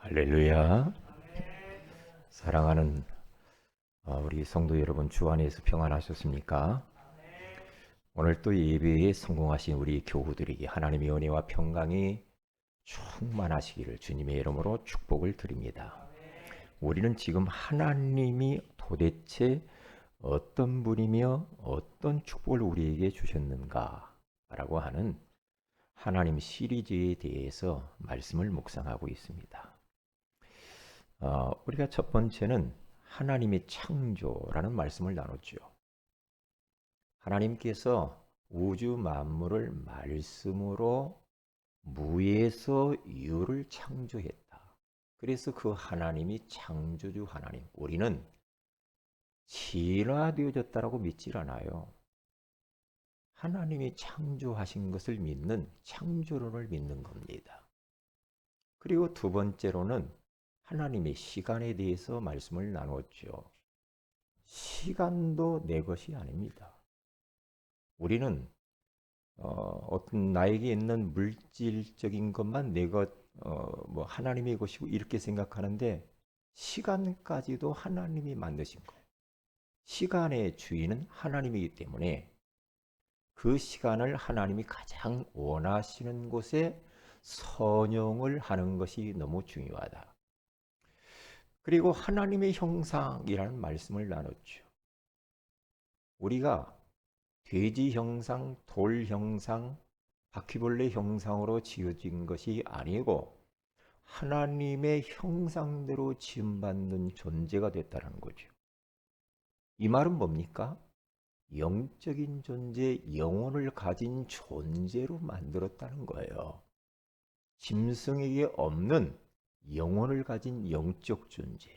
할렐루야. 사랑하는 우리 성도 여러분, 주 안에서 평안하셨습니까? 오늘 또 예배에 성공하신 우리 교우들에게 하나님의 은혜와 평강이 충만하시기를 주님의 이름으로 축복을 드립니다. 우리는 지금 하나님이 도대체 어떤 분이며 어떤 축복을 우리에게 주셨는가 라고 하는 하나님 시리즈에 대해서 말씀을 묵상하고 있습니다. 우리가 첫 번째는 하나님의 창조라는 말씀을 나눴죠. 하나님께서 우주 만물을 말씀으로 무에서 유를 창조했다. 그래서 그 하나님이 창조주 하나님, 우리는 진화되어졌다라고 믿질 않아요. 하나님이 창조하신 것을 믿는 창조론을 믿는 겁니다. 그리고 두 번째로는 하나님의 시간에 대해서 말씀을 나눴죠. 시간도 내 것이 아닙니다. 우리는 어떤 나에게 있는 물질적인 것만 내 것, 뭐 하나님의 것이고 이렇게 생각하는데 시간까지도 하나님이 만드신 거예요. 시간의 주인은 하나님이기 때문에 그 시간을 하나님이 가장 원하시는 곳에 선용을 하는 것이 너무 중요하다. 그리고 하나님의 형상이라는 말씀을 나눴죠. 우리가 돼지 형상, 돌 형상, 바퀴벌레 형상으로 지어진 것이 아니고 하나님의 형상대로 지음받는 존재가 됐다는 거죠. 이 말은 뭡니까? 영적인 존재, 영혼을 가진 존재로 만들었다는 거예요. 짐승에게 없는 영혼을 가진 영적 존재.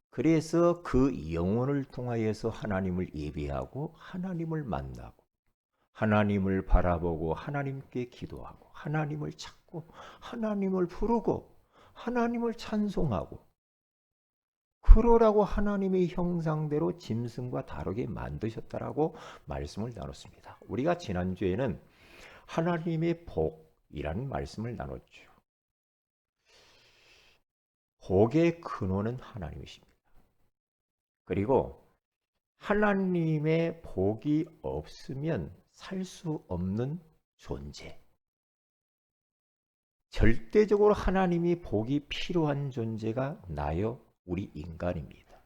그래서 그 영혼을 통하여서 하나님을 예배하고 하나님을 만나고 하나님을 바라보고 하나님께 기도하고 하나님을 찾고 하나님을 부르고 하나님을 찬송하고 그러라고 하나님의 형상대로 짐승과 다르게 만드셨다라고 말씀을 나눴습니다. 우리가 지난주에는 하나님의 복이라는 말씀을 나눴죠. 복의 근원은 하나님이십니다. 그리고 하나님의 복이 없으면 살 수 없는 존재. 절대적으로 하나님이 복이 필요한 존재가 나요, 우리 인간입니다.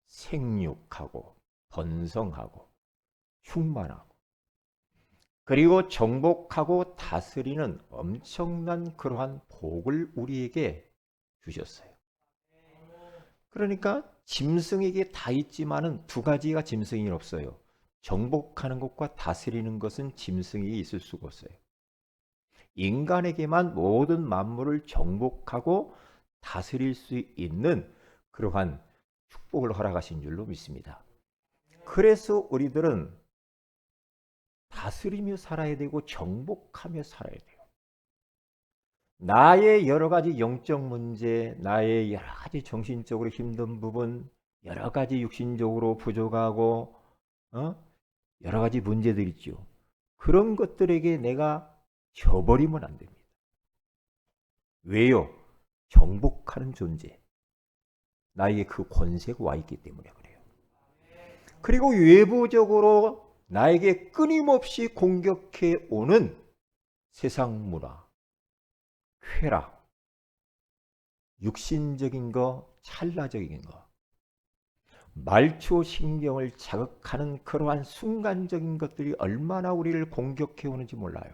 생육하고 번성하고 충만하고 그리고 정복하고 다스리는 엄청난 그러한 복을 우리에게 주셨어요. 그러니까 짐승에게 다 있지만은 두 가지가 짐승이 없어요. 정복하는 것과 다스리는 것은 짐승에게 있을 수가 없어요. 인간에게만 모든 만물을 정복하고 다스릴 수 있는 그러한 축복을 허락하신 줄로 믿습니다. 그래서 우리들은 다스리며 살아야 되고 정복하며 살아야 돼요. 나의 여러 가지 영적 문제, 나의 여러 가지 정신적으로 힘든 부분, 여러 가지 육신적으로 부족하고 여러 가지 문제들 있죠. 그런 것들에게 내가 져버리면 안 됩니다. 왜요? 정복하는 존재. 나에게 그 권세가 와 있기 때문에 그래요. 그리고 외부적으로 나에게 끊임없이 공격해 오는 세상 문화, 쾌락, 육신적인 거, 찰나적인 거, 말초 신경을 자극하는 그러한 순간적인 것들이 얼마나 우리를 공격해 오는지 몰라요.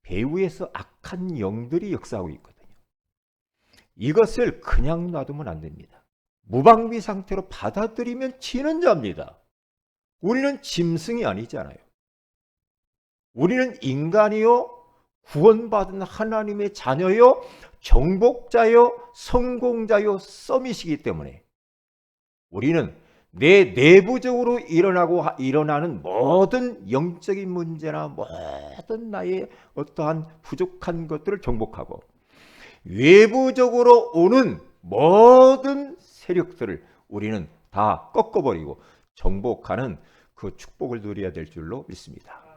배후에서 악한 영들이 역사하고 있거든요. 이것을 그냥 놔두면 안 됩니다. 무방비 상태로 받아들이면 지는 자입니다. 우리는 짐승이 아니잖아요. 우리는 인간이요, 구원받은 하나님의 자녀요, 정복자요, 성공자요, 썸이시기 때문에 우리는 내 내부적으로 일어나는 모든 영적인 문제나 모든 나의 어떠한 부족한 것들을 정복하고 외부적으로 오는 모든 세력들을 우리는 다 꺾어버리고 정복하는 그 축복을 누려야 될 줄로 믿습니다.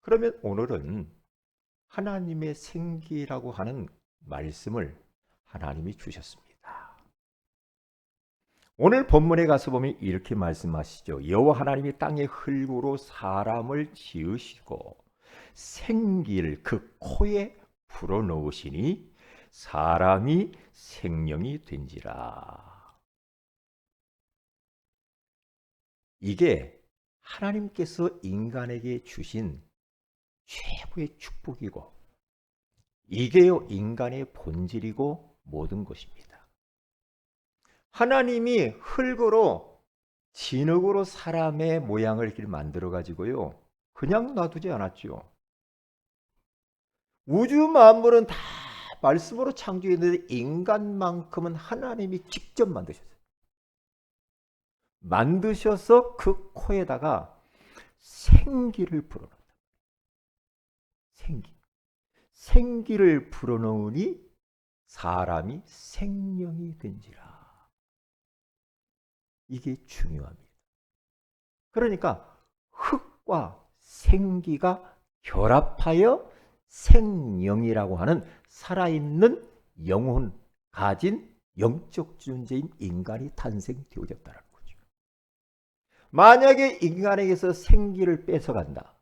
그러면 오늘은 하나님의 생기라고 하는 말씀을 하나님이 주셨습니다. 오늘 본문에 가서 보면 이렇게 말씀하시죠. 여호와 하나님이 땅의 흙으로 사람을 지으시고 생기를 그 코에 불어넣으시니 사람이 생명이 된지라. 이게 하나님께서 인간에게 주신 최고의 축복이고 이게요 인간의 본질이고 모든 것입니다. 하나님이 흙으로 진흙으로 사람의 모양을 이렇게 만들어 가지고요 그냥 놔두지 않았죠. 우주 만물은 다 말씀으로 창조했는데 인간만큼은 하나님이 직접 만드셨어요. 만드셔서 그 코에다가 생기를 불어넣었다. 생기를 불어넣으니 사람이 생명이 된지라. 이게 중요합니다. 그러니까 흙과 생기가 결합하여 생명이라고 하는 살아있는 영혼 가진 영적 존재인 인간이 탄생되어졌다는 거죠. 만약에 인간에게서 생기를 뺏어간다,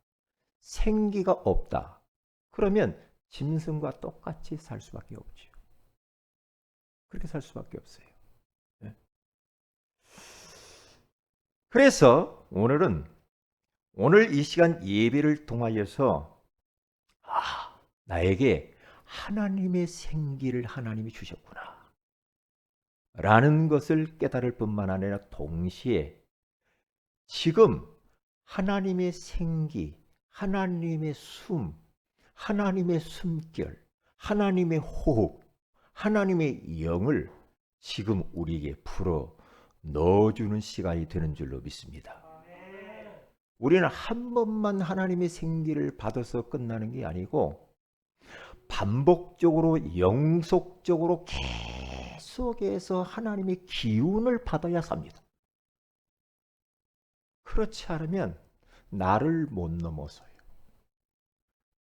생기가 없다, 그러면 짐승과 똑같이 살 수밖에 없죠. 그렇게 살 수밖에 없어요. 그래서 오늘 이 시간 예배를 통하여서 나에게 하나님의 생기를 하나님이 주셨구나 라는 것을 깨달을 뿐만 아니라 동시에 지금 하나님의 생기, 하나님의 숨, 하나님의 숨결, 하나님의 호흡, 하나님의 영을 지금 우리에게 풀어 넣어주는 시간이 되는 줄로 믿습니다. 우리는 한 번만 하나님의 생기를 받아서 끝나는 게 아니고 반복적으로 영속적으로 계속해서 하나님의 기운을 받아야 삽니다. 그렇지 않으면 나를 못 넘어서요.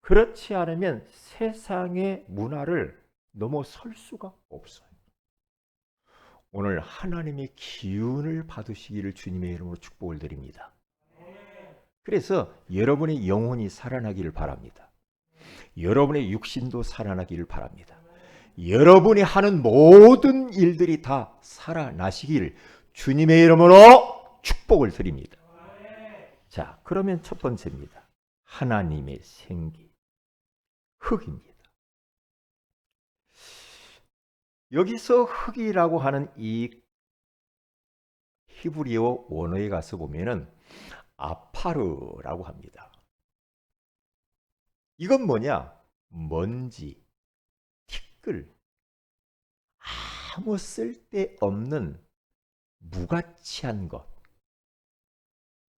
그렇지 않으면 세상의 문화를 넘어설 수가 없어요. 오늘 하나님의 기운을 받으시기를 주님의 이름으로 축복을 드립니다. 그래서 여러분의 영혼이 살아나기를 바랍니다. 여러분의 육신도 살아나기를 바랍니다. 여러분이 하는 모든 일들이 다 살아나시길 주님의 이름으로 축복을 드립니다. 자, 그러면 첫 번째입니다. 하나님의 생기, 흙입니다. 여기서 흙이라고 하는 이 히브리어 원어에 가서 보면은 아파르라고 합니다. 이건 뭐냐? 먼지, 티끌, 아무 쓸데없는 무가치한 것,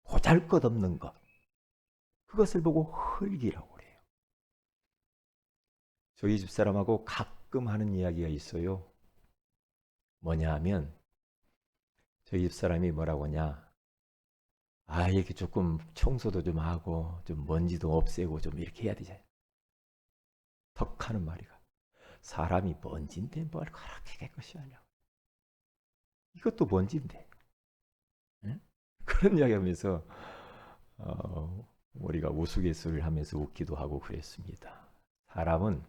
보잘것없는 것, 그것을 보고 흙이라고 그래요. 저희 집사람하고 가끔 하는 이야기가 있어요. 뭐냐 하면 저희 집사람이 뭐라고 하냐, 이렇게 조금 청소도 좀 하고 좀 먼지도 없애고 좀 이렇게 해야 되잖아요. 덕 하는 말이가, 사람이 먼지인데 뭘 그렇게 깨끗이 하냐, 이것도 먼지인데. 응? 그런 이야기 하면서 우리가 우스갯소리를 하면서 웃기도 하고 그랬습니다. 사람은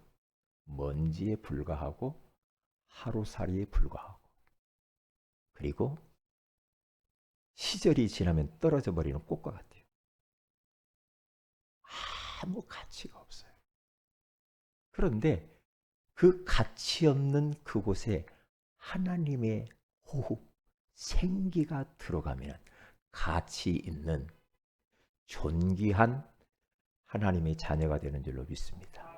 먼지에 불과하고 하루살이에 불과하고 그리고 시절이 지나면 떨어져 버리는 꽃과 같아요. 아무 가치가 없어요. 그런데 그 가치 없는 그곳에 하나님의 호흡, 생기가 들어가면 가치 있는 존귀한 하나님의 자녀가 되는 줄로 믿습니다.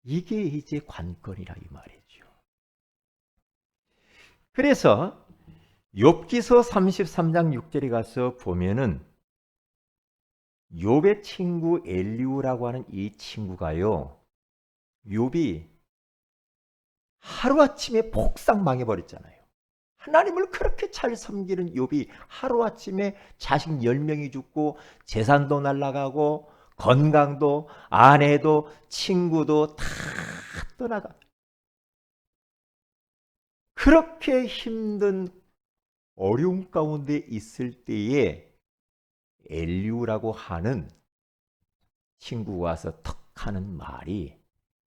이게 이제 관건이라 이 말이죠. 그래서 욥기서 33장 6절에 가서 보면은 욥의 친구 엘리후라고 하는 이 친구가요, 욥이 하루아침에 복상 망해버렸잖아요. 하나님을 그렇게 잘 섬기는 욥이 하루아침에 자식 10명이 죽고 재산도 날아가고 건강도 아내도 친구도 다 떠나가. 그렇게 힘든 어려움 가운데 있을 때에 엘리우라고 하는 친구가 와서 턱 하는 말이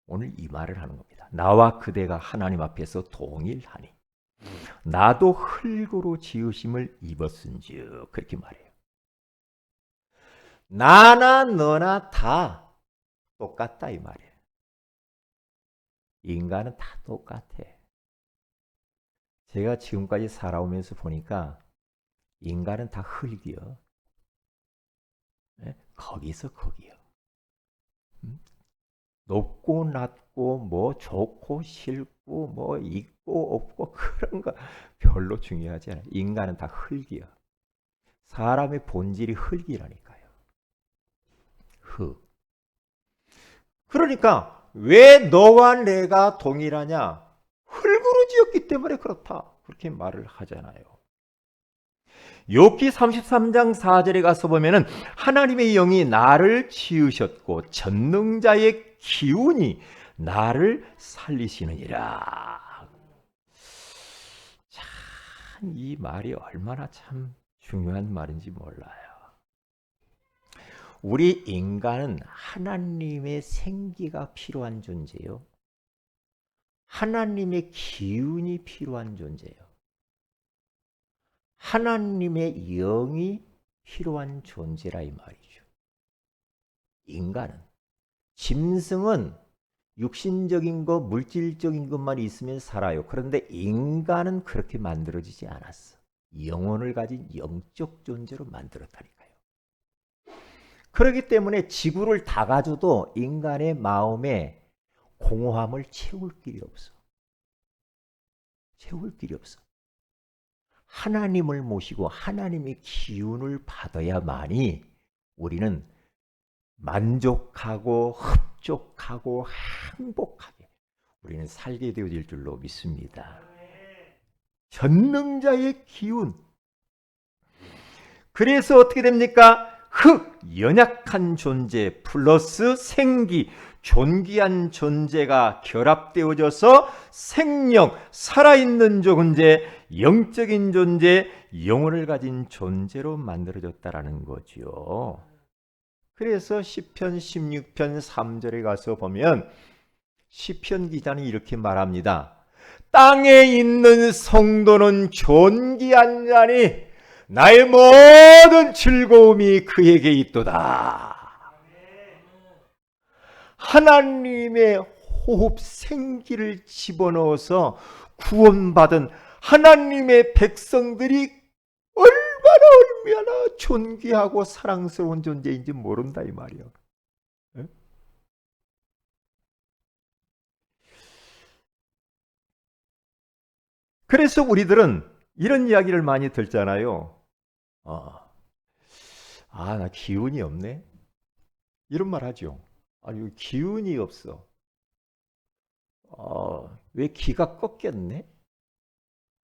오늘 이 말을 하는 겁니다. 나와 그대가 하나님 앞에서 동일하니 나도 흙으로 지으심을 입었은즉, 그렇게 말해요. 나나 너나 다 똑같다 이 말이에요. 인간은 다 똑같아. 제가 지금까지 살아오면서 보니까 인간은 다 흙이요. 거기서 거기요. 높고 낮고 뭐 좋고 싫고 뭐 있고 없고 그런 거 별로 중요하지 않아요. 인간은 다 흙이요. 사람의 본질이 흙이라니까요. 흙. 그러니까 왜 너와 내가 동일하냐? 흙으로 지었기 때문에 그렇다. 그렇게 말을 하잖아요. 욥기 33장 4절에 가서 보면은 하나님의 영이 나를 지으셨고 전능자의 기운이 나를 살리시느니라. 참 이 말이 얼마나 참 중요한 말인지 몰라요. 우리 인간은 하나님의 생기가 필요한 존재요. 하나님의 기운이 필요한 존재요. 하나님의 영이 필요한 존재라 이 말이죠. 인간은, 짐승은 육신적인 것, 물질적인 것만 있으면 살아요. 그런데 인간은 그렇게 만들어지지 않았어. 영혼을 가진 영적 존재로 만들었다니까요. 그렇기 때문에 지구를 다 가져도 인간의 마음에 공허함을 채울 길이 없어. 채울 길이 없어. 하나님을 모시고 하나님의 기운을 받아야만이 우리는 만족하고 흡족하고 행복하게 우리는 살게 되어질 줄로 믿습니다. 전능자의 기운. 그래서 어떻게 됩니까? 흙, 연약한 존재 플러스 생기, 존귀한 존재가 결합되어져서 생명, 살아있는 존재, 영적인 존재, 영혼을 가진 존재로 만들어졌다라는 거죠. 그래서 시편 16편 3절에 가서 보면 시편 기자는 이렇게 말합니다. 땅에 있는 성도는 존귀한 자니 나의 모든 즐거움이 그에게 있도다. 하나님의 호흡 생기를 집어넣어서 구원받은 하나님의 백성들이 얼마나 존귀하고 사랑스러운 존재인지 모른다 이 말이요. 그래서 우리들은 이런 이야기를 많이 듣잖아요. 나 기운이 없네. 이런 말 하죠. 아니, 기운이 없어. 왜 기가 꺾였네?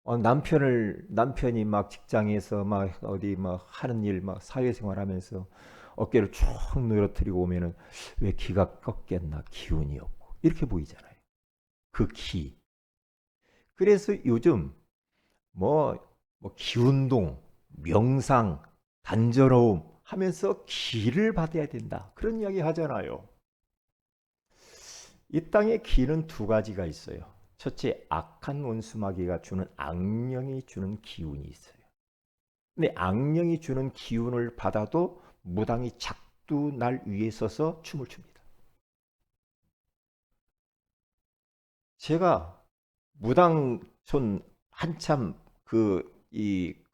남편이 막 직장에서 막 어디 막 하는 일 막 사회생활 하면서 어깨를 쭉 늘어뜨리고 오면은 왜 기가 꺾였나? 기운이 없고. 이렇게 보이잖아요. 그 기. 그래서 요즘 뭐 기운동, 명상, 단전호흡 하면서 기를 받아야 된다. 그런 이야기 하잖아요. 이 땅에 기는 두 가지가 있어요. 첫째, 악한 원수마귀가 주는 악령이 주는 기운이 있어요. 근데 악령이 주는 기운을 받아도 무당이 작두 날 위에 서서 춤을 춥니다. 제가 무당촌 한참 그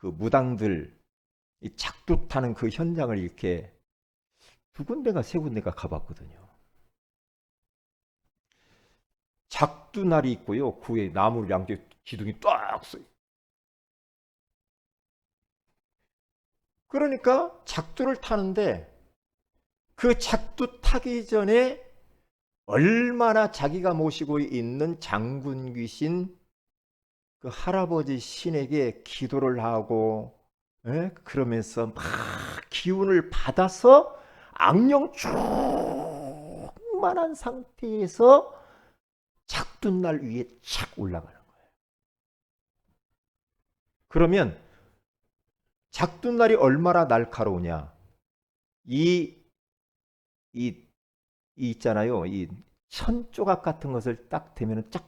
무당들 이 작두 타는 그 현장을 이렇게 두 군데가 세 군데가 가봤거든요. 작두날이 있고요. 그 위에 나무 양쪽에 기둥이 딱 써요. 그러니까 작두를 타는데 그 작두 타기 전에 얼마나 자기가 모시고 있는 장군 귀신 그 할아버지 신에게 기도를 하고 그러면서 막 기운을 받아서 악령 충만한 상태에서 작둔날 위에 착 올라가는 거예요. 그러면 작둔날이 얼마나 날카로우냐? 이 있잖아요. 이 천조각 같은 것을 딱 대면 쫙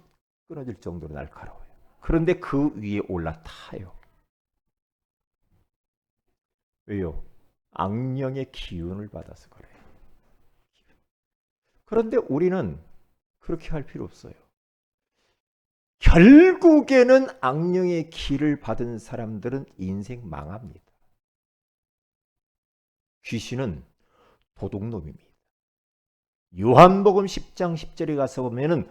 끊어질 정도로 날카로워요. 그런데 그 위에 올라타요. 왜요? 악령의 기운을 받아서 그래요. 그런데 우리는 그렇게 할 필요 없어요. 결국에는 악령의 기를 받은 사람들은 인생 망합니다. 귀신은 도둑놈입니다. 요한복음 10장 10절에 가서 보면은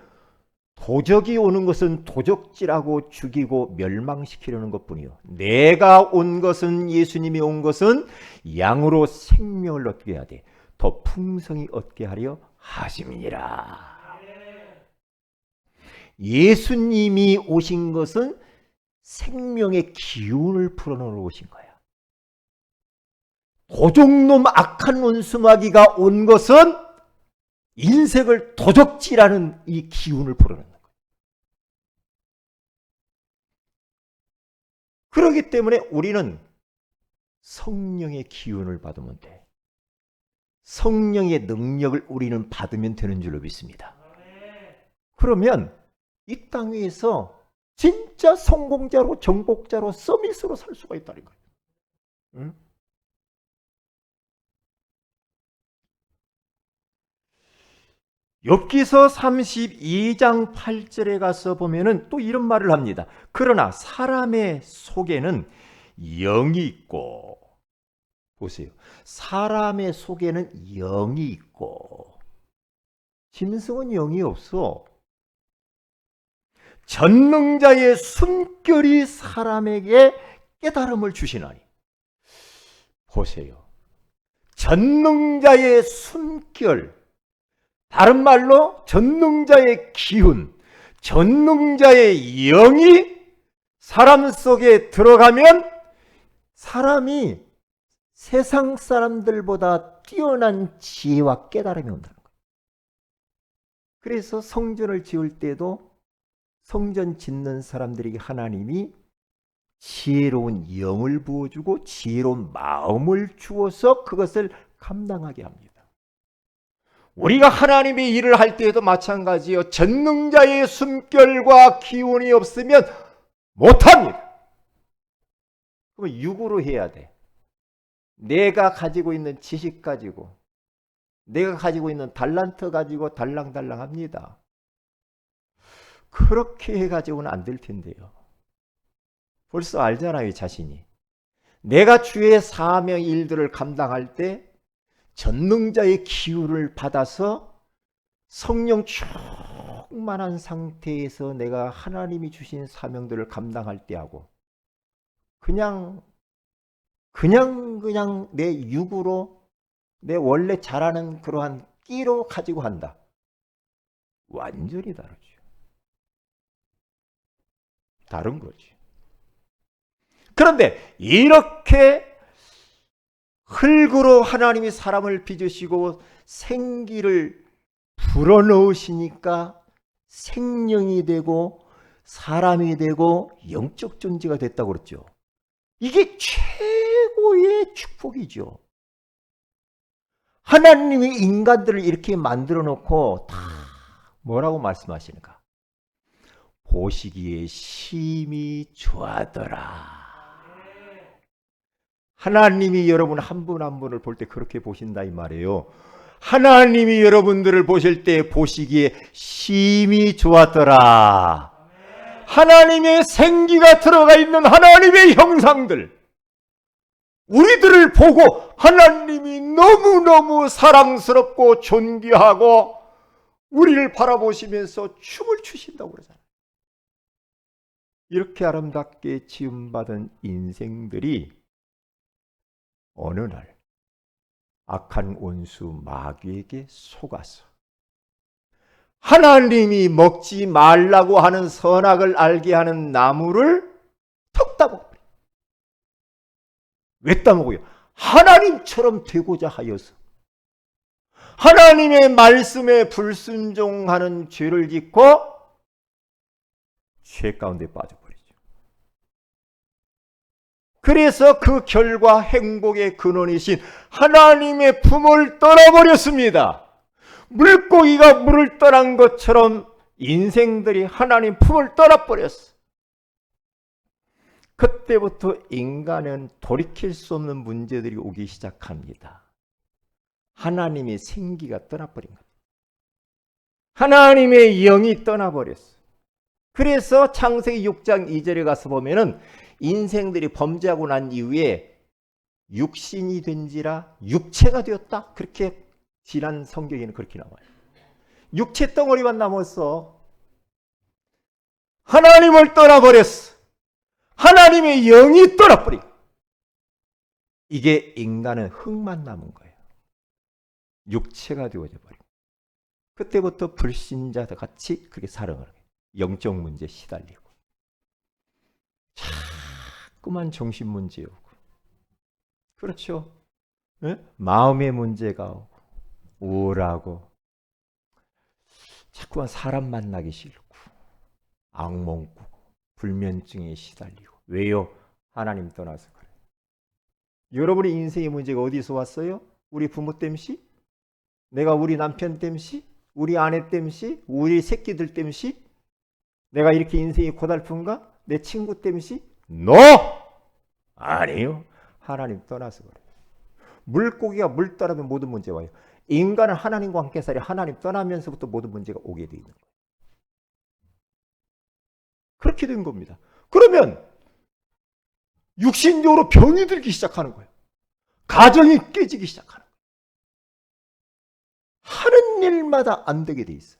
도적이 오는 것은 도적질하고 죽이고 멸망시키려는 것뿐이요. 내가 온 것은, 예수님이 온 것은 양으로 생명을 얻게 하되 더 풍성히 얻게 하려 하심이니라. 예수님이 오신 것은 생명의 기운을 풀어놓으러 오신 거야. 도적놈 악한 원수마귀가 온 것은 인생을 도적질하는 이 기운을 풀어놓는 거예요. 그렇기 때문에 우리는 성령의 기운을 받으면 돼. 성령의 능력을 우리는 받으면 되는 줄로 믿습니다. 그러면 이 땅 위에서 진짜 성공자로, 정복자로, 서밋으로 살 수가 있다는 거예요. 응? 욥기서 32장 8절에 가서 보면은 또 이런 말을 합니다. 그러나 사람의 속에는 영이 있고, 보세요. 사람의 속에는 영이 있고, 짐승은 영이 없어. 전능자의 숨결이 사람에게 깨달음을 주시나니. 보세요. 전능자의 숨결, 다른 말로 전능자의 기운, 전능자의 영이 사람 속에 들어가면 사람이 세상 사람들보다 뛰어난 지혜와 깨달음이 온다는 거예요. 그래서 성전을 지을 때도 성전 짓는 사람들에게 하나님이 지혜로운 영을 부어주고 지혜로운 마음을 주어서 그것을 감당하게 합니다. 우리가 하나님의 일을 할 때에도 마찬가지요. 전능자의 숨결과 기운이 없으면 못합니다. 그럼 육으로 해야 돼. 내가 가지고 있는 지식 가지고, 내가 가지고 있는 달란트 가지고 달랑달랑합니다. 그렇게 해가지고는 안 될 텐데요. 벌써 알잖아요, 자신이. 내가 주의 사명 일들을 감당할 때 전능자의 기운을 받아서 성령 충만한 상태에서 내가 하나님이 주신 사명들을 감당할 때하고 그냥 내 육으로 내 원래 잘하는 그러한 끼로 가지고 한다. 완전히 다르죠. 다른 거지. 그런데 이렇게 흙으로 하나님이 사람을 빚으시고 생기를 불어넣으시니까 생명이 되고 사람이 되고 영적 존재가 됐다고 그랬죠. 이게 최고의 축복이죠. 하나님이 인간들을 이렇게 만들어 놓고 다 뭐라고 말씀하시는가? 보시기에 심히 좋아하더라. 하나님이 여러분 한 분 한 분을 볼 때 그렇게 보신다 이 말이에요. 하나님이 여러분들을 보실 때 보시기에 심히 좋았더라. 하나님의 생기가 들어가 있는 하나님의 형상들, 우리들을 보고 하나님이 너무너무 사랑스럽고 존귀하고 우리를 바라보시면서 춤을 추신다고 그러잖아요. 이렇게 아름답게 지음받은 인생들이 어느 날 악한 원수 마귀에게 속아서 하나님이 먹지 말라고 하는 선악을 알게 하는 나무를 턱 따먹어요. 왜 따먹어요? 하나님처럼 되고자 하여서. 하나님의 말씀에 불순종하는 죄를 짓고 죄 가운데 빠져버리죠. 그래서 그 결과 행복의 근원이신 하나님의 품을 떠나버렸습니다. 물고기가 물을 떠난 것처럼 인생들이 하나님 품을 떠나버렸어. 그때부터 인간은 돌이킬 수 없는 문제들이 오기 시작합니다. 하나님의 생기가 떠나버린 겁니다. 하나님의 영이 떠나버렸어. 그래서 창세기 6장 2절에 가서 보면은 인생들이 범죄하고 난 이후에 육신이 된지라 육체가 되었다. 그렇게 지난 성경에는 그렇게 나와요. 육체 덩어리만 남았어. 하나님을 떠나버렸어. 하나님의 영이 떠나버린 거예요. 이게 인간은 흙만 남은 거예요. 육체가 되어져 버린 거예요. 그때부터 불신자들 같이 그렇게 살아가는 거예요. 영적 문제에 시달리고 자꾸만 정신 문제 오고, 그렇죠? 네? 마음의 문제가 오고 우울하고 자꾸만 사람 만나기 싫고 악몽 꾸고 불면증에 시달리고. 왜요? 하나님 떠나서 그래요. 여러분의 인생의 문제가 어디서 왔어요? 우리 부모 땜시? 내가 우리 남편 땜시? 우리 아내 땜시? 우리 새끼들 땜시? 내가 이렇게 인생이 고달픈가? 내 친구 땜시? NO! 아니요. 하나님 떠나서 그래요. 물고기가 물 떠나면 모든 문제 와요. 인간은 하나님과 함께 살이 하나님 떠나면서부터 모든 문제가 오게 돼 있는 거예요. 그렇게 된 겁니다. 그러면 육신적으로 병이 들기 시작하는 거예요. 가정이 깨지기 시작하는 거예요. 하는 일마다 안 되게 돼 있어요.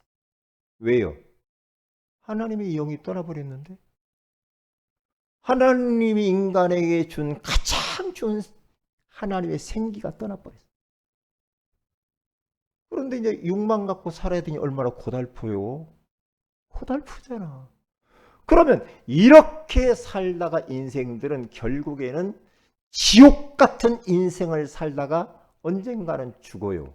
왜요? 하나님의 영이 떠나버렸는데, 하나님이 인간에게 준 가장 좋은 하나님의 생기가 떠나버렸어요. 그런데 이제 육만 갖고 살아야 되니 얼마나 고달퍼요? 고달프잖아. 그러면 이렇게 살다가 인생들은 결국에는 지옥 같은 인생을 살다가 언젠가는 죽어요.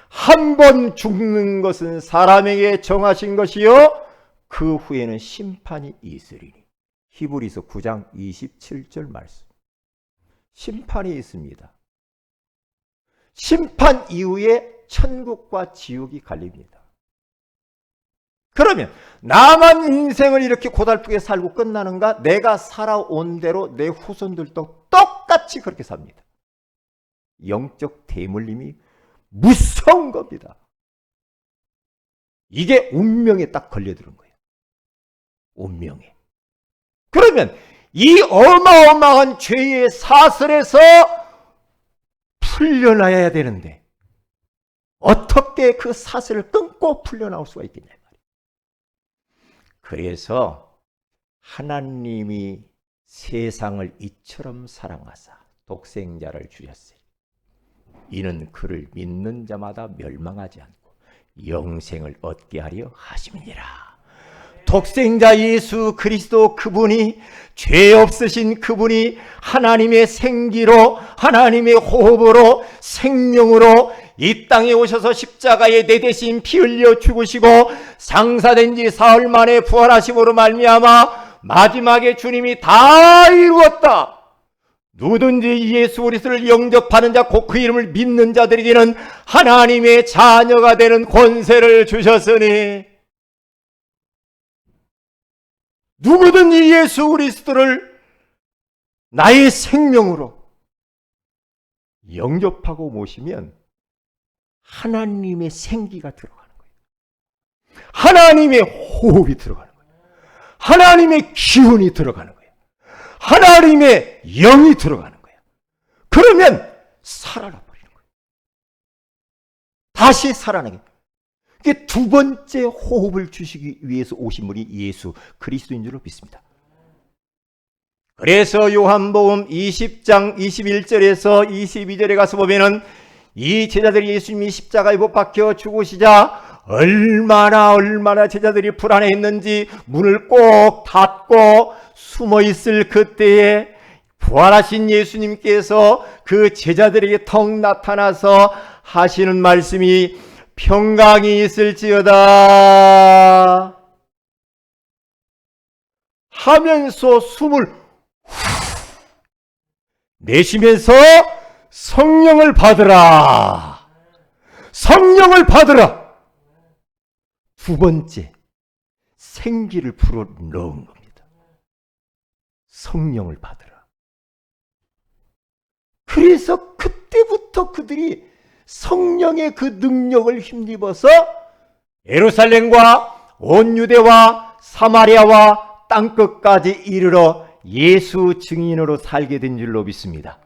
한 번 죽는 것은 사람에게 정하신 것이요, 그 후에는 심판이 있으리니. 히브리서 9장 27절 말씀. 심판이 있습니다. 심판 이후에 천국과 지옥이 갈립니다. 그러면 나만 인생을 이렇게 고달프게 살고 끝나는가? 내가 살아온 대로 내 후손들도 똑같이 그렇게 삽니다. 영적 대물림이 무서운 겁니다. 이게 운명에 딱 걸려드는 거예요. 운명에. 그러면 이 어마어마한 죄의 사슬에서 풀려나야 되는데 어떻게 그 사슬을 끊고 풀려나올 수가 있겠냐 말이에요. 그래서 하나님이 세상을 이처럼 사랑하사 독생자를 주셨으니 이는 그를 믿는 자마다 멸망하지 않고 영생을 얻게 하려 하심이니라. 독생자 예수 그리스도, 그분이 죄 없으신 그분이 하나님의 생기로, 하나님의 호흡으로, 생명으로 이 땅에 오셔서 십자가에 내 대신 피 흘려 죽으시고 장사된 지 사흘 만에 부활하심으로 말미암아 마지막에 주님이 다 이루었다. 누구든지 예수 그리스도를 영접하는 자, 곧 그 이름을 믿는 자들에게는 하나님의 자녀가 되는 권세를 주셨으니, 누구든지 예수 그리스도를 나의 생명으로 영접하고 모시면 하나님의 생기가 들어가는 거예요. 하나님의 호흡이 들어가는 거예요. 하나님의 기운이 들어가는 거예요. 하나님의 영이 들어가는 거예요. 그러면 살아나 버리는 거예요. 다시 살아나게. 이게 두 번째 호흡을 주시기 위해서 오신 분이 예수 그리스도인 줄로 믿습니다. 그래서 요한복음 20장 21절에서 22절에 가서 보면은 이 제자들이 예수님이 십자가에 못 박혀 죽으시자 얼마나 제자들이 불안해했는지 문을 꼭 닫고 숨어 있을 그때에 부활하신 예수님께서 그 제자들에게 턱 나타나서 하시는 말씀이 평강이 있을지어다. 하면서 숨을 후 내쉬면서 성령을 받으라. 성령을 받으라. 두 번째, 생기를 불어 넣은 겁니다. 성령을 받으라. 그래서 그때부터 그들이 성령의 그 능력을 힘입어서 예루살렘과 온 유대와 사마리아와 땅끝까지 이르러 예수 증인으로 살게 된 줄로 믿습니다.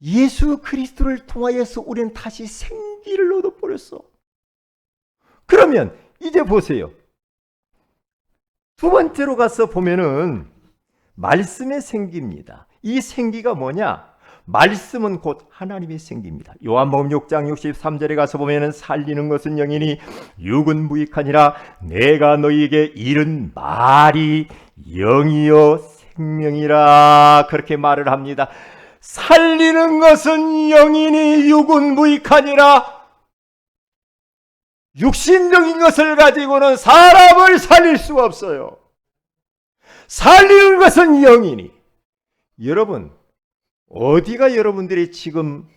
예수 그리스도를 통하여서 우리는 다시 생기를 얻어버렸어. 그러면 이제 보세요. 두 번째로 가서 보면은 말씀의 생기입니다. 이 생기가 뭐냐? 말씀은 곧 하나님의 생기입니다. 요한복음 6장 63절에 가서 보면은 살리는 것은 영이니 육은 무익하니라. 내가 너희에게 이른 말이 영이요 생명이라. 그렇게 말을 합니다. 살리는 것은 영이니 육은 무익하니라. 육신적인 것을 가지고는 사람을 살릴 수가 없어요. 살리는 것은 영이니. 여러분, 어디가 여러분들이 지금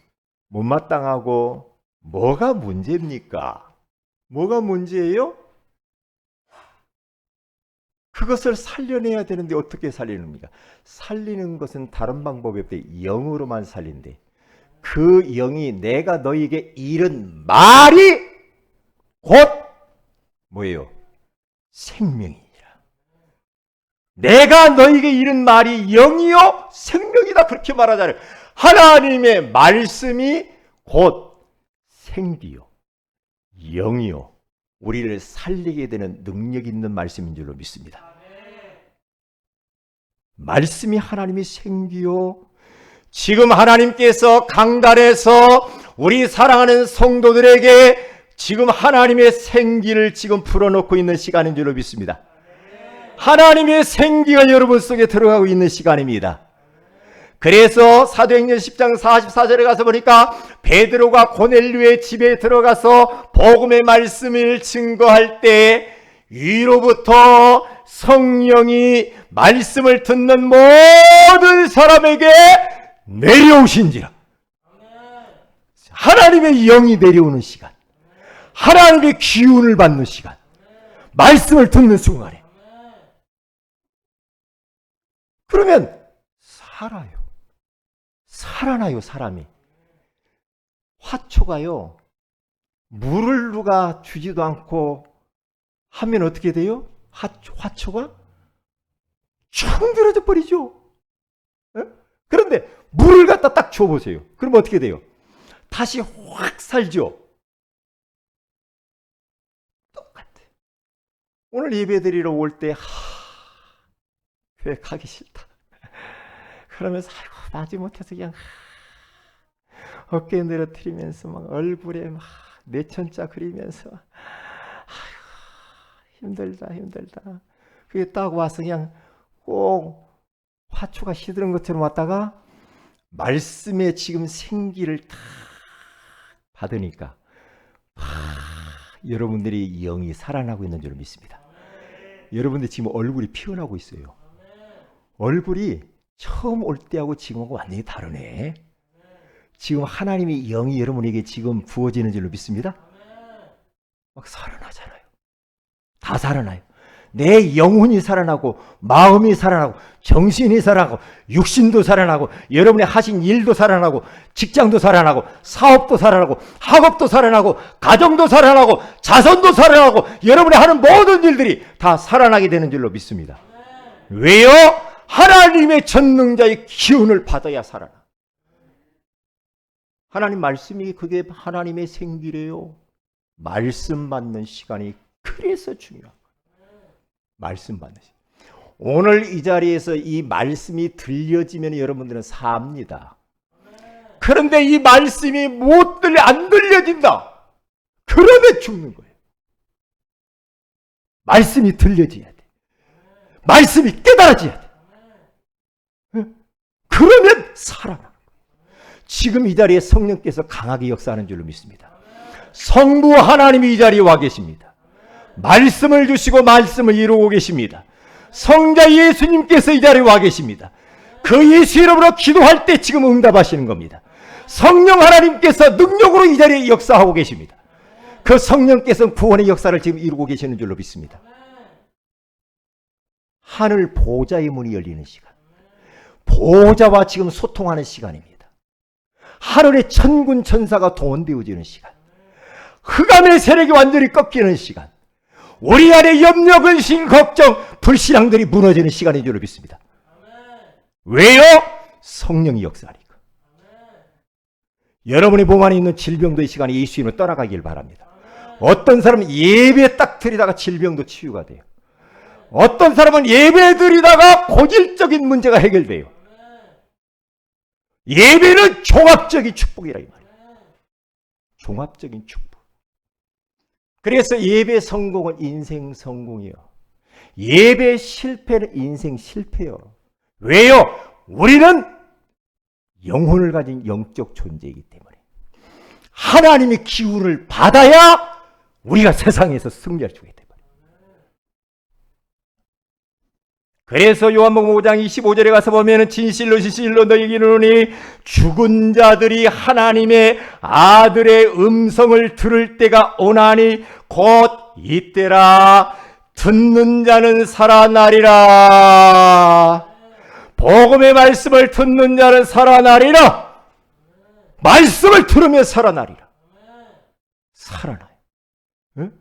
못마땅하고 뭐가 문제입니까? 뭐가 문제예요? 그것을 살려내야 되는데 어떻게 살리는 겁니까? 살리는 것은 다른 방법이 없대. 영으로만 살린대. 그 영이 내가 너희에게 이른 말이 곧 뭐예요? 생명이니라. 내가 너희에게 이른 말이 영이요 생명이다. 그렇게 말하잖아요. 하나님의 말씀이 곧 생기요 영이요 우리를 살리게 되는 능력 있는 말씀인 줄로 믿습니다. 말씀이 하나님의 생기요. 지금 하나님께서 강단에서 우리 사랑하는 성도들에게 지금 하나님의 생기를 지금 풀어놓고 있는 시간인 줄로 믿습니다. 하나님의 생기가 여러분 속에 들어가고 있는 시간입니다. 그래서 사도행전 10장 44절에 가서 보니까 베드로가 고넬료의 집에 들어가서 복음의 말씀을 증거할 때 위로부터 성령이 말씀을 듣는 모든 사람에게 내려오신지라. 하나님의 영이 내려오는 시간, 하나님의 기운을 받는 시간, 말씀을 듣는 순간에 그러면 살아나요 사람이. 화초가요 물을 누가 주지도 않고 하면 어떻게 돼요? 화초가 쭉 늘어져 버리죠. 그런데 물을 갖다 딱 줘보세요. 그러면 어떻게 돼요? 다시 확 살죠. 똑같아요. 오늘 예배드리러 올 때 교회 가기 싫다 그러면서 아이고 마지못해서 그냥 어깨 내려뜨리면서 막 얼굴에 막 내천자 그리면서 아이고 힘들다 그게 딱 와서 그냥 꼭 화초가 시드는 것처럼 왔다가 말씀에 지금 생기를 다 받으니까 여러분들이 영이 살아나고 있는 줄 믿습니다. 여러분들 지금 얼굴이 피어나고 있어요. 얼굴이 처음 올 때하고 지금하고 완전히 다르네. 지금 하나님의 영이 여러분에게 지금 부어지는 줄로 믿습니다. 막 살아나잖아요. 다 살아나요. 내 영혼이 살아나고 마음이 살아나고 정신이 살아나고 육신도 살아나고 여러분이 하신 일도 살아나고 직장도 살아나고 사업도 살아나고 학업도 살아나고 가정도 살아나고 자손도 살아나고 여러분이 하는 모든 일들이 다 살아나게 되는 줄로 믿습니다. 왜요? 하나님의 전능자의 기운을 받아야 살아나. 하나님 말씀이 그게 하나님의 생기래요. 말씀 받는 시간이 그래서 중요한 거예요. 말씀 받는 시간. 오늘 이 자리에서 이 말씀이 들려지면 여러분들은 삽니다. 그런데 이 말씀이 안 들려진다. 그러면 죽는 거예요. 말씀이 들려져야 돼. 말씀이 깨달아져야 돼. 그러면 살아나. 지금 이 자리에 성령께서 강하게 역사하는 줄로 믿습니다. 성부 하나님이 이 자리에 와 계십니다. 말씀을 주시고 말씀을 이루고 계십니다. 성자 예수님께서 이 자리에 와 계십니다. 그 예수 이름으로 기도할 때 지금 응답하시는 겁니다. 성령 하나님께서 능력으로 이 자리에 역사하고 계십니다. 그 성령께서 구원의 역사를 지금 이루고 계시는 줄로 믿습니다. 하늘 보좌의 문이 열리는 시간, 보좌와 지금 소통하는 시간입니다. 하늘의 천군 천사가 동원되어지는 시간, 흑암의 세력이 완전히 꺾이는 시간, 우리 안에 염려, 근심, 걱정, 불신앙들이 무너지는 시간인 줄로 믿습니다. 왜요? 성령이 역사하니까. 여러분의 몸 안에 있는 질병도 이 시간에 예수 이름으로 떠나가길 바랍니다. 어떤 사람은 예배 딱 드리다가 질병도 치유가 돼요. 어떤 사람은 예배 드리다가 고질적인 문제가 해결돼요. 예배는 종합적인 축복이라 이 말이에요. 종합적인 축복. 그래서 예배 성공은 인생 성공이요. 예배 실패는 인생 실패요. 왜요? 우리는 영혼을 가진 영적 존재이기 때문에 하나님의 기운을 받아야 우리가 세상에서 승리할 수 있기 때문에. 그래서 요한복음 5장 25절에 가서 보면 진실로 진실로 너희에게 이르노니 죽은 자들이 하나님의 아들의 음성을 들을 때가 오나니 곧 이때라. 듣는 자는 살아나리라. 복음의 말씀을 듣는 자는 살아나리라. 말씀을 들으면 살아나리라. 살아나요. 응?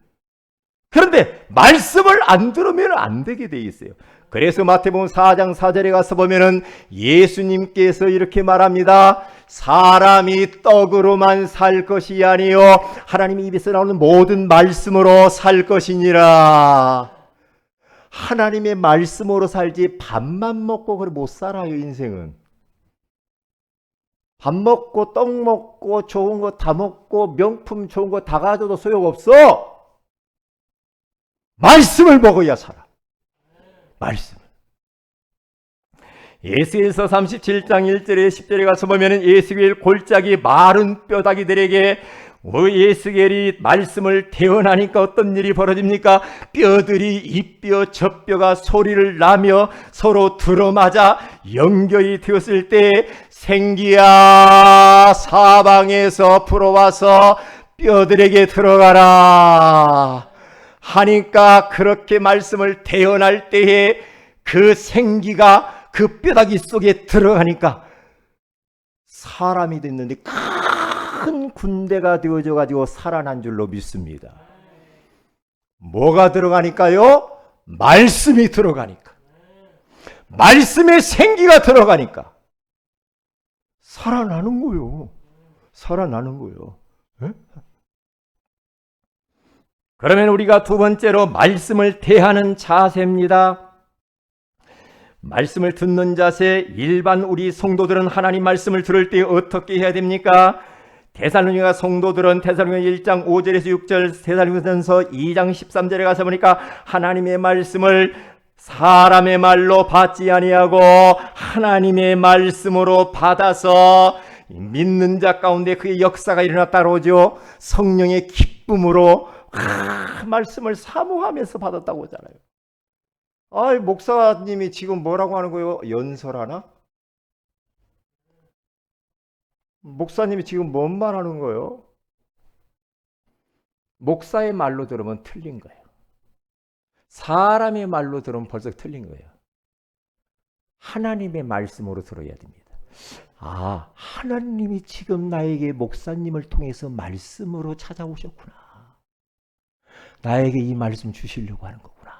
그런데 말씀을 안 들으면 안 되게 돼 있어요. 그래서 마태복음 4장 4절에 가서 보면은 예수님께서 이렇게 말합니다. 사람이 떡으로만 살 것이 아니요 하나님의 입에서 나오는 모든 말씀으로 살 것이니라. 하나님의 말씀으로 살지 밥만 먹고 그래 못 살아요. 인생은 밥 먹고 떡 먹고 좋은 거 다 먹고 명품 좋은 거 다 가져도 소용없어. 말씀을 먹어야 살아. 말씀. 예수께서 37장 1절에 10절에 가서 보면 예수겔 골짜기 마른 뼈다귀들에게 예수겔이 말씀을 대언하니까 어떤 일이 벌어집니까? 뼈들이 이 뼈 저 뼈가 소리를 나며 서로 들어맞아 연결이 되었을 때 생기야 사방에서 불어와서 뼈들에게 들어가라 하니까 그렇게 말씀을 대언할 때에 그 생기가 그 뼈다귀 속에 들어가니까 사람이 됐는데 큰 군대가 되어져 가지고 살아난 줄로 믿습니다. 뭐가 들어가니까요? 말씀이 들어가니까. 말씀의 생기가 들어가니까 살아나는 거요. 살아나는 거요. 에? 그러면 우리가 두 번째로 말씀을 대하는 자세입니다. 말씀을 듣는 자세, 일반 우리 성도들은 하나님 말씀을 들을 때 어떻게 해야 됩니까? 데살로니가 성도들은 데살로니가 1장 5절에서 6절, 데살로니가전서 2장 13절에 가서 보니까 하나님의 말씀을 사람의 말로 받지 아니하고 하나님의 말씀으로 받아서 믿는 자 가운데 그의 역사가 일어났다고 그러죠. 성령의 기쁨으로 말씀을 사모하면서 받았다고 하잖아요. 아이, 목사님이 지금 뭐라고 하는 거예요? 연설하나? 목사님이 지금 뭔 말 하는 거예요? 목사의 말로 들으면 틀린 거예요. 사람의 말로 들으면 벌써 틀린 거예요. 하나님의 말씀으로 들어야 됩니다. 아, 하나님이 지금 나에게 목사님을 통해서 말씀으로 찾아오셨구나. 나에게 이 말씀 주시려고 하는 거구나.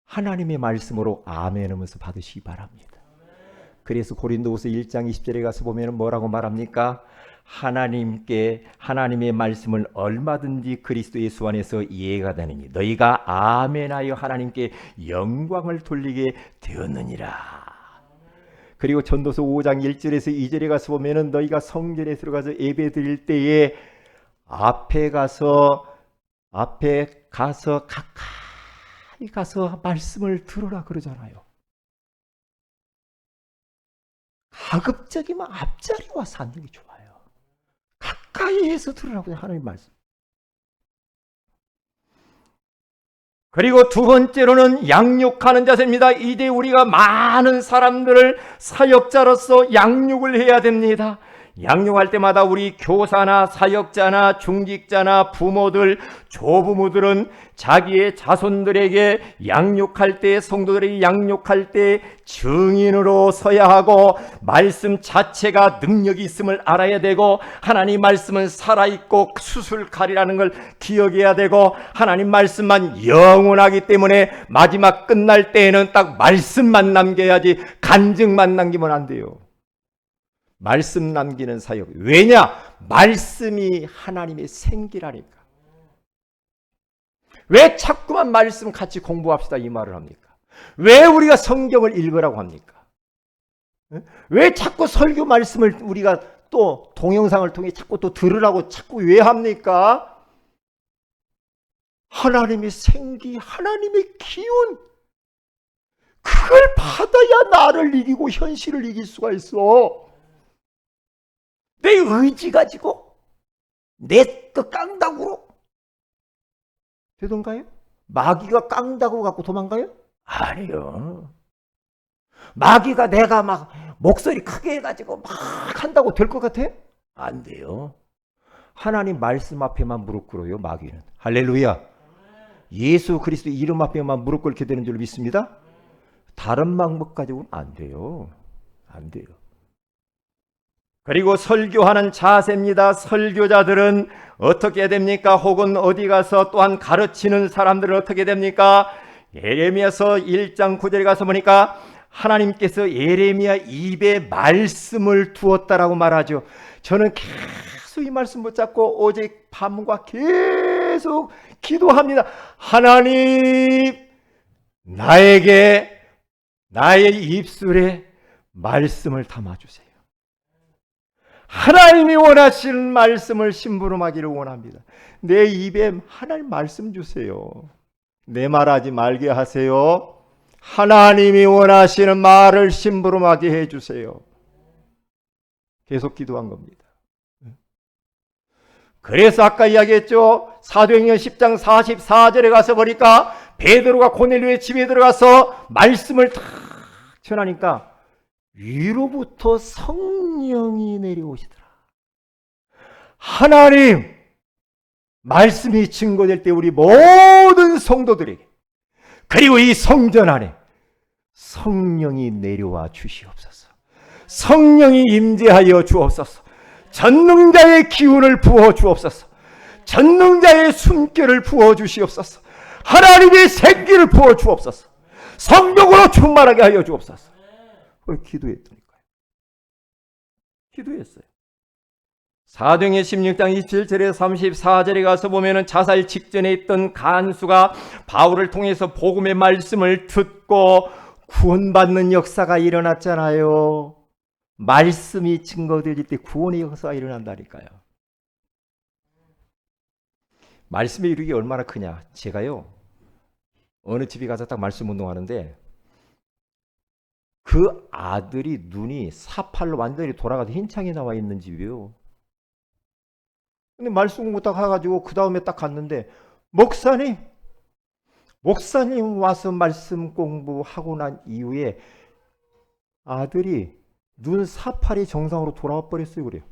하나님의 말씀으로 아멘 하면서 받으시기 바랍니다. 그래서 고린도후서 1장 20절에 가서 보면 뭐라고 말합니까? 하나님의 말씀을 얼마든지 그리스도 예수 안에서 이해가 되느니 너희가 아멘하여 하나님께 영광을 돌리게 되었느니라. 그리고 전도서 5장 1절에서 2절에 가서 보면 너희가 성전에 들어가서 예배 드릴 때에 앞에 가서 가까이 가서 말씀을 들으라 그러잖아요. 가급적이면 앞자리 와서 앉는 게 좋아요. 가까이에서 들으라고요. 하나님 말씀. 그리고 두 번째로는 양육하는 자세입니다. 이제 우리가 많은 사람들을 사역자로서 양육을 해야 됩니다. 양육할 때마다 우리 교사나 사역자나 중직자나 부모들, 조부모들은 자기의 자손들에게 양육할 때, 성도들에게 양육할 때 증인으로 서야 하고, 말씀 자체가 능력이 있음을 알아야 되고, 하나님 말씀은 살아있고 수술칼이라는 걸 기억해야 되고, 하나님 말씀만 영원하기 때문에 마지막 끝날 때에는 딱 말씀만 남겨야지 간증만 남기면 안 돼요. 말씀 남기는 사역. 왜냐? 말씀이 하나님의 생기라니까. 왜 자꾸만 말씀 같이 공부합시다 이 말을 합니까? 왜 우리가 성경을 읽으라고 합니까? 왜 자꾸 설교 말씀을 우리가 또 동영상을 통해 자꾸 또 들으라고 자꾸 왜 합니까? 하나님의 생기, 하나님의 기운, 그걸 받아야 나를 이기고 현실을 이길 수가 있어. 내 의지 가지고 내 그 깡다구로 되던가요? 마귀가 깡다구 갖고 도망가요? 아니요. 마귀가 내가 막 목소리 크게 해가지고 막 한다고 될 것 같아? 안 돼요. 하나님 말씀 앞에만 무릎 꿇어요, 마귀는. 할렐루야. 예수 그리스도 이름 앞에만 무릎 꿇게 되는 줄 믿습니다. 다른 방법 가지고는 안 돼요. 안 돼요. 그리고 설교하는 자세입니다. 설교자들은 어떻게 됩니까? 혹은 어디 가서 또한 가르치는 사람들은 어떻게 됩니까? 예레미야서 1장 9절에 가서 보니까 하나님께서 예레미야 입에 말씀을 두었다라고 말하죠. 저는 계속 이 말씀 붙잡고 어제 밤과 계속 기도합니다. 하나님, 나에게 나의 입술에 말씀을 담아주세요. 하나님이 원하시는 말씀을 심부름하기를 원합니다. 내 입에 하나님 말씀 주세요. 내 말하지 말게 하세요. 하나님이 원하시는 말을 심부름하게 해주세요. 계속 기도한 겁니다. 그래서 아까 이야기했죠. 사도행전 10장 44절에 가서 보니까 베드로가 고넬료의 집에 들어가서 말씀을 탁 전하니까 위로부터 성령이 내려오시더라. 하나님 말씀이 증거될 때 우리 모든 성도들에게, 그리고 이 성전 안에 성령이 내려와 주시옵소서. 성령이 임재하여 주옵소서. 전능자의 기운을 부어 주옵소서. 전능자의 숨결을 부어 주시옵소서. 하나님의 생기를 부어 주옵소서. 성령으로 충만하게 하여 주옵소서. 기도했다니까요. 기도했어요. 사도행전 16장 27절에 34절에 가서 보면은 자살 직전에 있던 간수가 바울을 통해서 복음의 말씀을 듣고 구원받는 역사가 일어났잖아요. 말씀이 증거되질 때 구원의 역사가 일어난다니까요. 말씀의 이루기 얼마나 크냐. 제가요, 어느 집에 가서 딱 말씀 운동하는데 그 아들이 눈이 사팔로 완전히 돌아가서 흰창이 나와 있는 집이에요. 근데 말씀 공부 딱 해가지고 그 다음에 딱 갔는데 목사님 와서 말씀 공부하고 난 이후에 아들이 눈 사팔이 정상으로 돌아와 버렸어요. 그래요.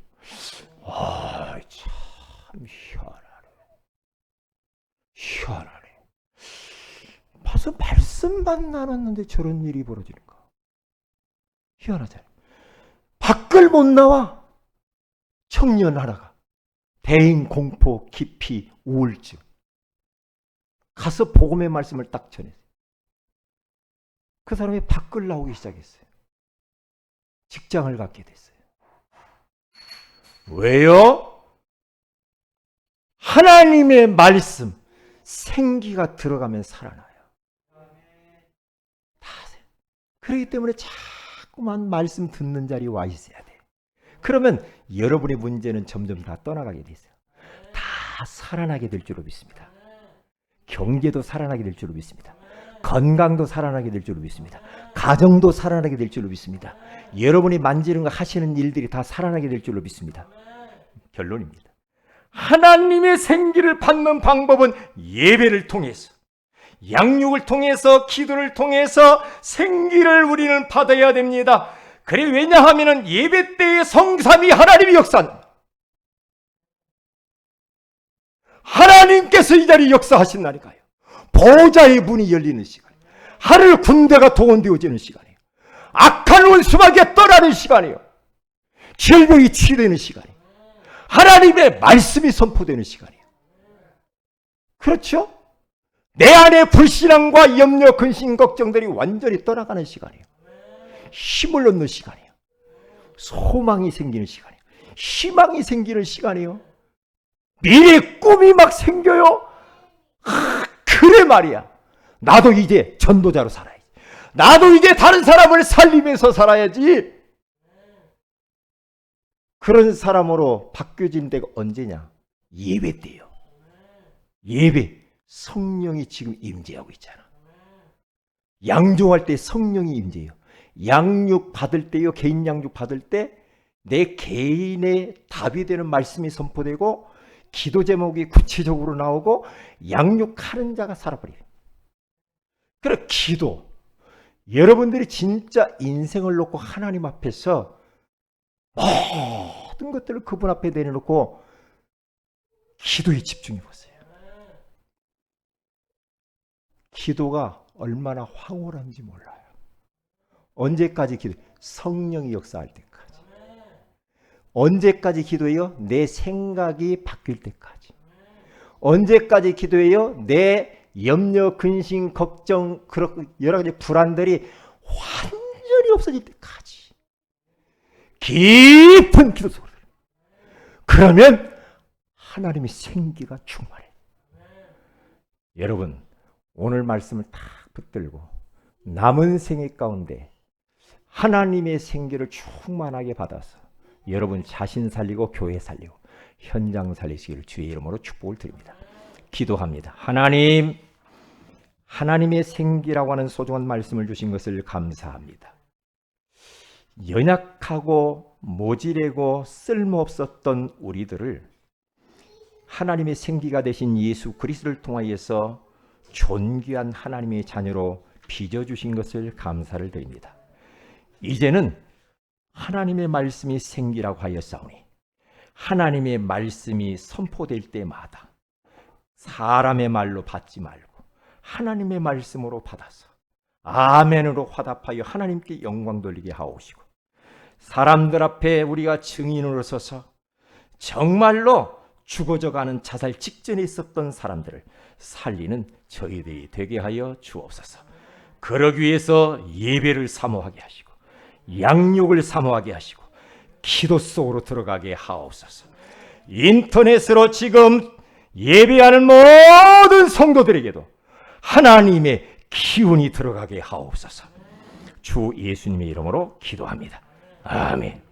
아, 참 희한하네. 벌써 말씀만 나눴는데 저런 일이 벌어지는 거. 희한하잖아요. 밖을 못 나와. 청년 하나가 대인 공포, 기피, 우울증. 가서 복음의 말씀을 딱 전했어요. 그 사람이 밖을 나오기 시작했어요. 직장을 갖게 됐어요. 왜요? 하나님의 말씀, 생기가 들어가면 살아나요. 다 아세요. 그렇기 때문에 자꾸만 말씀 듣는 자리에 와 있어야 돼. 그러면 여러분의 문제는 점점 다 떠나가게 돼 있어요. 다 살아나게 될 줄로 믿습니다. 경제도 살아나게 될 줄로 믿습니다. 건강도 살아나게 될 줄로 믿습니다. 가정도 살아나게 될 줄로 믿습니다. 여러분이 만지는 거 하시는 일들이 다 살아나게 될 줄로 믿습니다. 결론입니다. 하나님의 생기를 받는 방법은 예배를 통해서, 양육을 통해서, 기도를 통해서 생기를 우리는 받아야 됩니다. 그래, 왜냐하면 예배 때의 성삼위 하나님이 역사합니다. 하나님께서 이 자리에 역사하신다니까요. 보좌의 문이 열리는 시간, 하늘 군대가 동원되어지는 시간이에요. 악한 원수마귀가 떠나는 시간이에요. 질병이 치유되는 시간이에요. 하나님의 말씀이 선포되는 시간이에요. 그렇죠? 내 안에 불신앙과 염려, 근심, 걱정들이 완전히 떠나가는 시간이에요. 힘을 얻는 시간이에요. 소망이 생기는 시간이에요. 희망이 생기는 시간이에요. 미래의 꿈이 막 생겨요. 그래 말이야. 나도 이제 전도자로 살아야지. 나도 이제 다른 사람을 살리면서 살아야지. 그런 사람으로 바뀌어진 데가 언제냐? 예배 때요. 예배. 성령이 지금 임재하고 있잖아. 양종할 때 성령이 임재해요. 양육 받을 때요, 개인 양육 받을 때 내 개인의 답이 되는 말씀이 선포되고 기도 제목이 구체적으로 나오고 양육하는 자가 살아버려요. 그래, 기도. 여러분들이 진짜 인생을 놓고 하나님 앞에서 모든 것들을 그분 앞에 내려놓고 기도에 집중해 보세요. 기도가 얼마나 황홀한지 몰라요. 언제까지 기도? 성령이 역사할 때까지. 언제까지 기도해요? 내 생각이 바뀔 때까지. 언제까지 기도해요? 내 염려, 근심, 걱정, 여러 가지 불안들이 완전히 없어질 때까지. 깊은 기도 속으로. 그러면 하나님의 생기가 충만해. 여러분, 오늘 말씀을 딱 붙들고 남은 생애 가운데 하나님의 생기를 충만하게 받아서 여러분 자신 살리고 교회 살리고 현장 살리시기를 주의 이름으로 축복을 드립니다. 기도합니다. 하나님, 하나님의 생기라고 하는 소중한 말씀을 주신 것을 감사합니다. 연약하고 모질하고 쓸모없었던 우리들을 하나님의 생기가 되신 예수 그리스도를 통하여서 존귀한 하나님의 자녀로 빚어주신 것을 감사를 드립니다. 이제는 하나님의 말씀이 생기라고 하였사오니 하나님의 말씀이 선포될 때마다 사람의 말로 받지 말고 하나님의 말씀으로 받아서 아멘으로 화답하여 하나님께 영광 돌리게 하옵시고, 사람들 앞에 우리가 증인으로 서서 정말로 죽어져가는 자살 직전에 있었던 사람들을 살리는 저희들이 되게 하여 주옵소서. 그러기 위해서 예배를 사모하게 하시고 양육을 사모하게 하시고 기도 속으로 들어가게 하옵소서. 인터넷으로 지금 예배하는 모든 성도들에게도 하나님의 기운이 들어가게 하옵소서. 주 예수님의 이름으로 기도합니다. 아멘.